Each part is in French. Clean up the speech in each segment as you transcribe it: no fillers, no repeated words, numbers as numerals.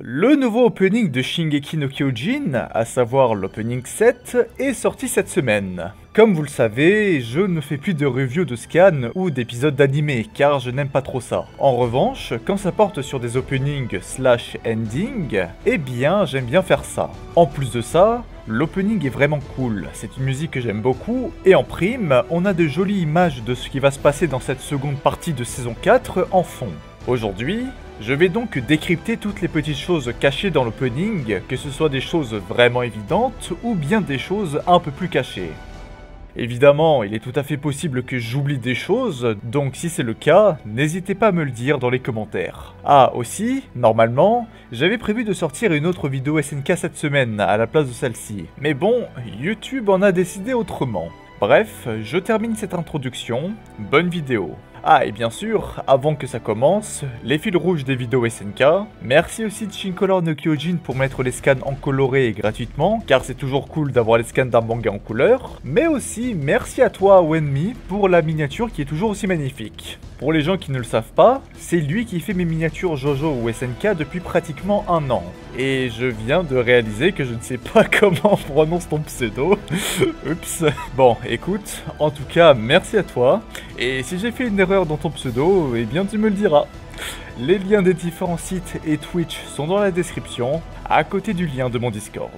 Le nouveau opening de Shingeki no Kyojin, à savoir l'opening 7, est sorti cette semaine. Comme vous le savez, je ne fais plus de reviews de scan ou d'épisodes d'animé car je n'aime pas trop ça. En revanche, quand ça porte sur des openings slash ending, eh bien j'aime bien faire ça. En plus de ça, l'opening est vraiment cool, c'est une musique que j'aime beaucoup, et en prime, on a de jolies images de ce qui va se passer dans cette seconde partie de saison 4 en fond. Aujourd'hui, je vais donc décrypter toutes les petites choses cachées dans l'opening, que ce soit des choses vraiment évidentes ou bien des choses un peu plus cachées. Évidemment, il est tout à fait possible que j'oublie des choses, donc si c'est le cas, n'hésitez pas à me le dire dans les commentaires. Ah, aussi, normalement, j'avais prévu de sortir une autre vidéo SNK cette semaine à la place de celle-ci. Mais bon, YouTube en a décidé autrement. Bref, je termine cette introduction, bonne vidéo. Ah, et bien sûr, avant que ça commence, les fils rouges des vidéos SNK. Merci aussi de Shincolor no Kyojin pour mettre les scans en coloré gratuitement, car c'est toujours cool d'avoir les scans d'un manga en couleur. Mais aussi, merci à toi, Wenmi, pour la miniature qui est toujours aussi magnifique. Pour les gens qui ne le savent pas, c'est lui qui fait mes miniatures JoJo ou SNK depuis pratiquement un an. Et je viens de réaliser que je ne sais pas comment on prononce ton pseudo. Oups. Bon, écoute, en tout cas, merci à toi. Et si j'ai fait une erreur dans ton pseudo, eh bien tu me le diras. Les liens des différents sites et Twitch sont dans la description, à côté du lien de mon Discord.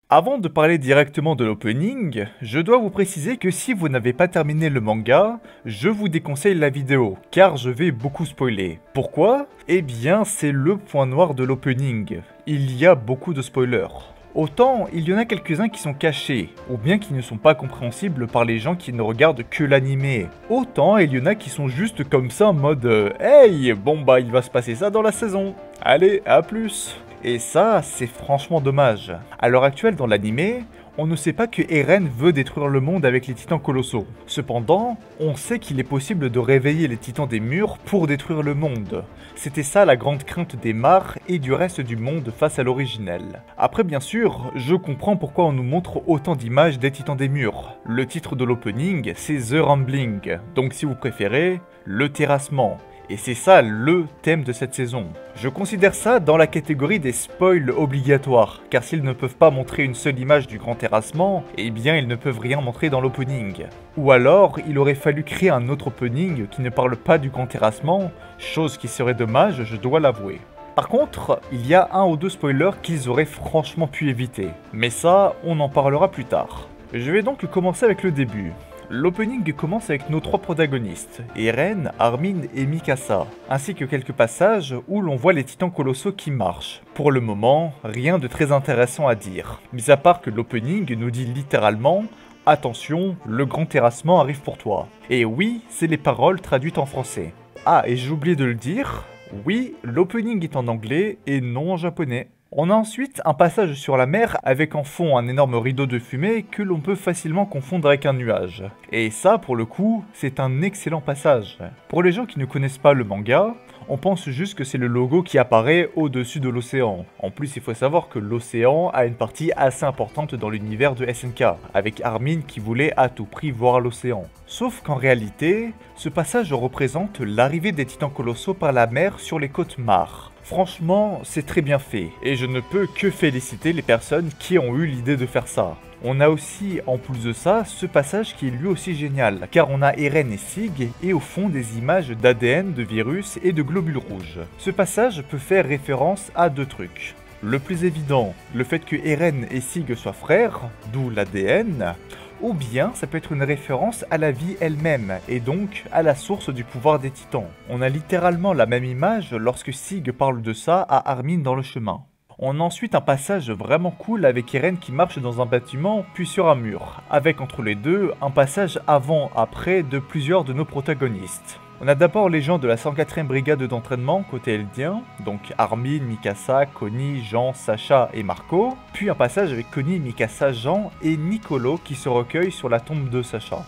Avant de parler directement de l'opening, je dois vous préciser que si vous n'avez pas terminé le manga, je vous déconseille la vidéo, car je vais beaucoup spoiler. Pourquoi? Eh bien, c'est le point noir de l'opening. Il y a beaucoup de spoilers. Autant, il y en a quelques-uns qui sont cachés, ou bien qui ne sont pas compréhensibles par les gens qui ne regardent que l'animé. Autant, il y en a qui sont juste comme ça en mode « Hey, bon bah il va se passer ça dans la saison. Allez, à plus !» Et ça, c'est franchement dommage. À l'heure actuelle dans l'animé, on ne sait pas que Eren veut détruire le monde avec les titans colossaux. Cependant, on sait qu'il est possible de réveiller les titans des murs pour détruire le monde. C'était ça la grande crainte des Mars et du reste du monde face à l'originel. Après bien sûr, je comprends pourquoi on nous montre autant d'images des titans des murs. Le titre de l'opening, c'est The Rumbling, donc si vous préférez, le terrassement. Et c'est ça le thème de cette saison. Je considère ça dans la catégorie des spoils obligatoires, car s'ils ne peuvent pas montrer une seule image du grand terrassement, eh bien ils ne peuvent rien montrer dans l'opening. Ou alors, il aurait fallu créer un autre opening qui ne parle pas du grand terrassement, chose qui serait dommage, je dois l'avouer. Par contre, il y a un ou deux spoilers qu'ils auraient franchement pu éviter, mais ça, on en parlera plus tard. Je vais donc commencer avec le début. L'opening commence avec nos trois protagonistes, Eren, Armin et Mikasa, ainsi que quelques passages où l'on voit les titans colossaux qui marchent. Pour le moment, rien de très intéressant à dire, mis à part que l'opening nous dit littéralement « Attention, le grand terrassement arrive pour toi ». Et oui, c'est les paroles traduites en français. Ah, et j'ai oublié de le dire, oui, l'opening est en anglais et non en japonais. On a ensuite un passage sur la mer avec en fond un énorme rideau de fumée que l'on peut facilement confondre avec un nuage. Et ça, pour le coup, c'est un excellent passage. Pour les gens qui ne connaissent pas le manga, on pense juste que c'est le logo qui apparaît au-dessus de l'océan. En plus, il faut savoir que l'océan a une partie assez importante dans l'univers de SNK, avec Armin qui voulait à tout prix voir l'océan. Sauf qu'en réalité, ce passage représente l'arrivée des titans colossaux par la mer sur les côtes Mars. Franchement, c'est très bien fait, et je ne peux que féliciter les personnes qui ont eu l'idée de faire ça. On a aussi, en plus de ça, ce passage qui est lui aussi génial, car on a Eren et Sig, et au fond des images d'ADN, de virus et de globules rouges. Ce passage peut faire référence à deux trucs. Le plus évident, le fait que Eren et Sig soient frères, d'où l'ADN, ou bien ça peut être une référence à la vie elle-même, et donc à la source du pouvoir des titans. On a littéralement la même image lorsque Sig parle de ça à Armin dans le chemin. On a ensuite un passage vraiment cool avec Eren qui marche dans un bâtiment puis sur un mur, avec entre les deux un passage avant-après de plusieurs de nos protagonistes. On a d'abord les gens de la 104e brigade d'entraînement côté Eldien, donc Armin, Mikasa, Connie, Jean, Sacha et Marco, puis un passage avec Connie, Mikasa, Jean et Nicolo qui se recueillent sur la tombe de Sacha.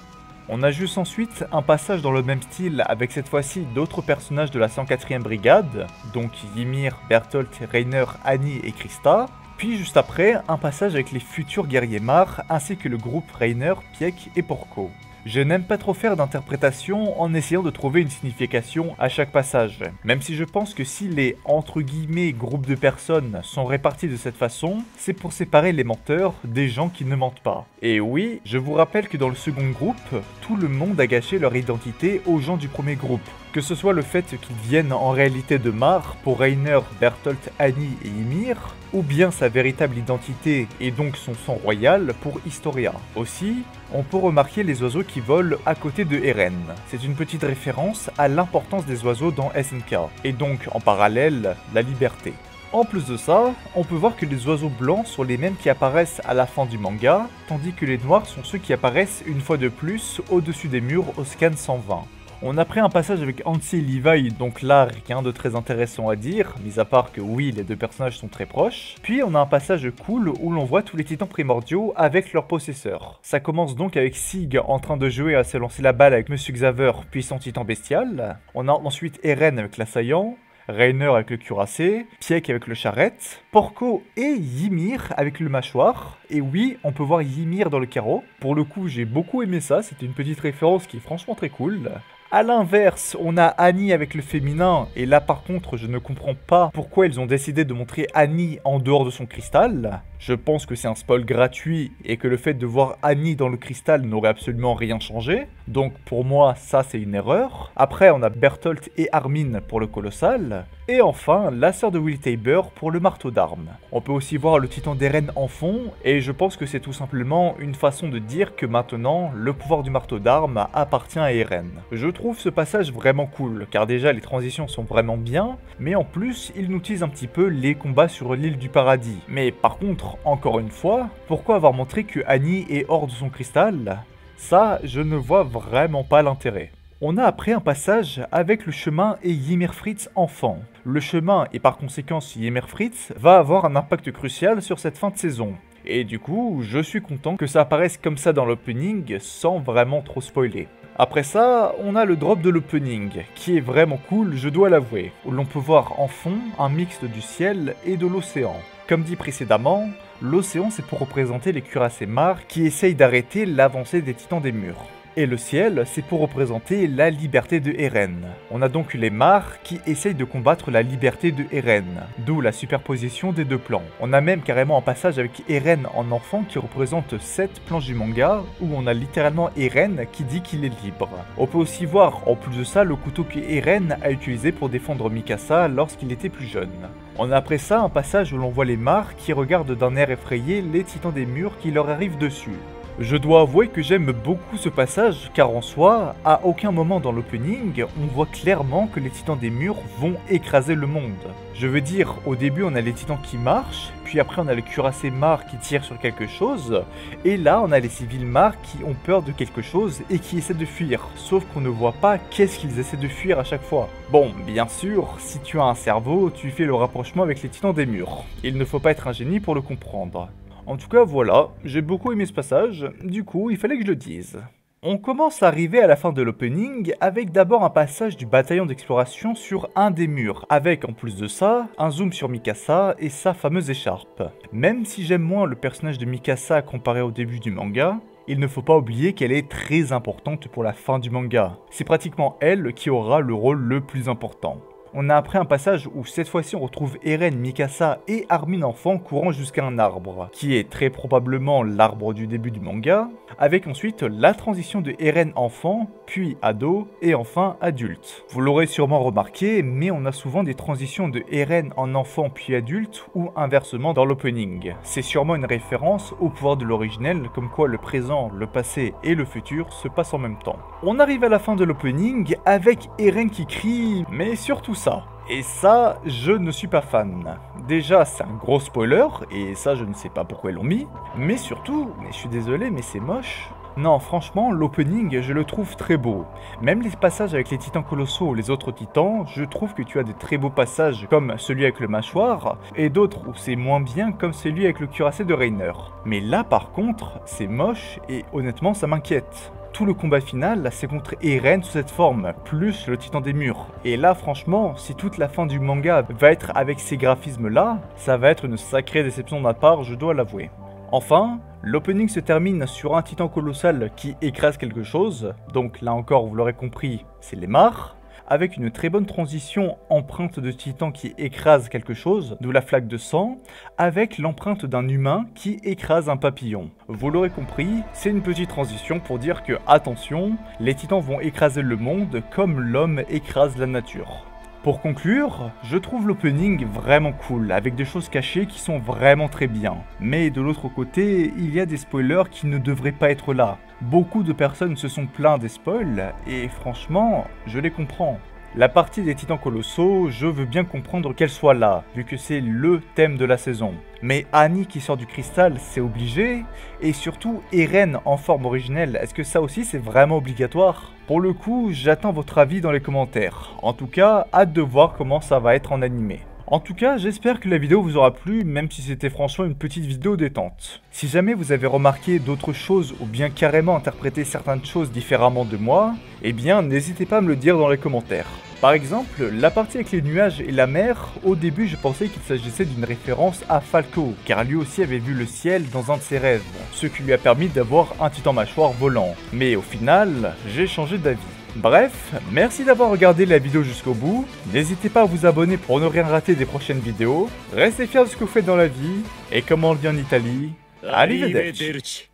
On a juste ensuite un passage dans le même style avec cette fois-ci d'autres personnages de la 104e brigade, donc Ymir, Bertolt, Reiner, Annie et Krista, puis juste après un passage avec les futurs guerriers Mar ainsi que le groupe Reiner, Pieck et Porco. Je n'aime pas trop faire d'interprétation en essayant de trouver une signification à chaque passage, même si je pense que si les entre guillemets groupes de personnes sont répartis de cette façon, c'est pour séparer les menteurs des gens qui ne mentent pas. Et oui, je vous rappelle que dans le second groupe, tout le monde a gâché leur identité aux gens du premier groupe. Que ce soit le fait qu'ils viennent en réalité de Mar pour Reiner, Bertolt, Annie et Ymir, ou bien sa véritable identité et donc son sang royal pour Historia. Aussi, on peut remarquer les oiseaux qui volent à côté de Eren. C'est une petite référence à l'importance des oiseaux dans SNK, et donc en parallèle, la liberté. En plus de ça, on peut voir que les oiseaux blancs sont les mêmes qui apparaissent à la fin du manga, tandis que les noirs sont ceux qui apparaissent une fois de plus au-dessus des murs au scan 120. On a pris un passage avec Hansi et Levi, donc là rien de très intéressant à dire, mis à part que oui, les deux personnages sont très proches. Puis on a un passage cool où l'on voit tous les titans primordiaux avec leurs possesseurs. Ça commence donc avec Sig en train de jouer à se lancer la balle avec Monsieur Xaver, puis son titan bestial. On a ensuite Eren avec l'assaillant, Reiner avec le cuirassé, Pieck avec le charrette, Porco et Ymir avec le mâchoire. Et oui, on peut voir Ymir dans le carreau. Pour le coup, j'ai beaucoup aimé ça, c'était une petite référence qui est franchement très cool. A l'inverse, on a Annie avec le féminin, et là par contre je ne comprends pas pourquoi ils ont décidé de montrer Annie en dehors de son cristal. Je pense que c'est un spoil gratuit et que le fait de voir Annie dans le cristal n'aurait absolument rien changé. Donc pour moi ça c'est une erreur. Après on a Bertolt et Armin pour le colossal. Et enfin la sœur de Will Tabor pour le marteau d'armes. On peut aussi voir le titan d'Eren en fond et je pense que c'est tout simplement une façon de dire que maintenant le pouvoir du marteau d'armes appartient à Eren. Je trouve ce passage vraiment cool car déjà les transitions sont vraiment bien, mais en plus il nous tease un petit peu les combats sur l'île du paradis. Mais par contre, encore une fois, pourquoi avoir montré que Annie est hors de son cristal? Ça, je ne vois vraiment pas l'intérêt. On a après un passage avec le chemin et Ymir Fritz enfant. Le chemin et par conséquent Ymir Fritz va avoir un impact crucial sur cette fin de saison. Et du coup, je suis content que ça apparaisse comme ça dans l'opening sans vraiment trop spoiler. Après ça, on a le drop de l'opening, qui est vraiment cool, je dois l'avouer, où l'on peut voir en fond un mixte du ciel et de l'océan. Comme dit précédemment, l'océan c'est pour représenter les cuirassés Mar qui essayent d'arrêter l'avancée des titans des murs. Et le ciel, c'est pour représenter la liberté de Eren. On a donc les Mar qui essayent de combattre la liberté de Eren, d'où la superposition des deux plans. On a même carrément un passage avec Eren en enfant qui représente 7 planches du manga, où on a littéralement Eren qui dit qu'il est libre. On peut aussi voir, en plus de ça, le couteau que Eren a utilisé pour défendre Mikasa lorsqu'il était plus jeune. On a après ça un passage où l'on voit les Mar qui regardent d'un air effrayé les titans des murs qui leur arrivent dessus. Je dois avouer que j'aime beaucoup ce passage car en soi, à aucun moment dans l'opening, on voit clairement que les titans des murs vont écraser le monde. Je veux dire, au début on a les titans qui marchent, puis après on a le cuirassé Mar qui tire sur quelque chose, et là on a les civils Mar qui ont peur de quelque chose et qui essaient de fuir, sauf qu'on ne voit pas qu'est-ce qu'ils essaient de fuir à chaque fois. Bon, bien sûr, si tu as un cerveau, tu fais le rapprochement avec les titans des murs. Il ne faut pas être un génie pour le comprendre. En tout cas, voilà, j'ai beaucoup aimé ce passage, du coup, il fallait que je le dise. On commence à arriver à la fin de l'opening avec d'abord un passage du bataillon d'exploration sur un des murs, avec en plus de ça, un zoom sur Mikasa et sa fameuse écharpe. Même si j'aime moins le personnage de Mikasa comparé au début du manga, il ne faut pas oublier qu'elle est très importante pour la fin du manga. C'est pratiquement elle qui aura le rôle le plus important. On a après un passage où cette fois-ci on retrouve Eren, Mikasa et Armin enfant courant jusqu'à un arbre, qui est très probablement l'arbre du début du manga, avec ensuite la transition de Eren enfant, puis ado, et enfin adulte. Vous l'aurez sûrement remarqué, mais on a souvent des transitions de Eren en enfant puis adulte, ou inversement dans l'opening. C'est sûrement une référence au pouvoir de l'originel, comme quoi le présent, le passé et le futur se passent en même temps. On arrive à la fin de l'opening avec Eren qui crie « mais surtout ça ». Et ça, je ne suis pas fan. Déjà, c'est un gros spoiler, et ça, je ne sais pas pourquoi ils l'ont mis. Mais surtout, mais je suis désolé, mais c'est moche. Non, franchement, l'opening, je le trouve très beau. Même les passages avec les titans colossaux ou les autres titans, je trouve que tu as de très beaux passages, comme celui avec le mâchoire, et d'autres où c'est moins bien, comme celui avec le cuirassé de Reiner. Mais là, par contre, c'est moche, et honnêtement, ça m'inquiète. Tout le combat final, c'est contre Eren sous cette forme, plus le titan des murs. Et là, franchement, si toute la fin du manga va être avec ces graphismes-là, ça va être une sacrée déception de ma part, je dois l'avouer. Enfin, l'opening se termine sur un titan colossal qui écrase quelque chose, donc là encore vous l'aurez compris, c'est les mares, avec une très bonne transition empreinte de titan qui écrase quelque chose, d'où la flaque de sang, avec l'empreinte d'un humain qui écrase un papillon. Vous l'aurez compris, c'est une petite transition pour dire que, attention, les titans vont écraser le monde comme l'homme écrase la nature. Pour conclure, je trouve l'opening vraiment cool, avec des choses cachées qui sont vraiment très bien. Mais de l'autre côté, il y a des spoilers qui ne devraient pas être là. Beaucoup de personnes se sont plaints des spoils, et franchement, je les comprends. La partie des titans colossaux, je veux bien comprendre qu'elle soit là, vu que c'est LE thème de la saison. Mais Annie qui sort du cristal, c'est obligé. Et surtout, Eren en forme originelle, est-ce que ça aussi c'est vraiment obligatoire? Pour le coup, j'attends votre avis dans les commentaires. En tout cas, hâte de voir comment ça va être en animé. En tout cas, j'espère que la vidéo vous aura plu, même si c'était franchement une petite vidéo détente. Si jamais vous avez remarqué d'autres choses ou bien carrément interprété certaines choses différemment de moi, eh bien n'hésitez pas à me le dire dans les commentaires. Par exemple, la partie avec les nuages et la mer, au début je pensais qu'il s'agissait d'une référence à Falco, car lui aussi avait vu le ciel dans un de ses rêves, ce qui lui a permis d'avoir un titan mâchoire volant. Mais au final, j'ai changé d'avis. Bref, merci d'avoir regardé la vidéo jusqu'au bout, n'hésitez pas à vous abonner pour ne rien rater des prochaines vidéos, restez fiers de ce que vous faites dans la vie, et comme on le dit en Italie, arrivederci.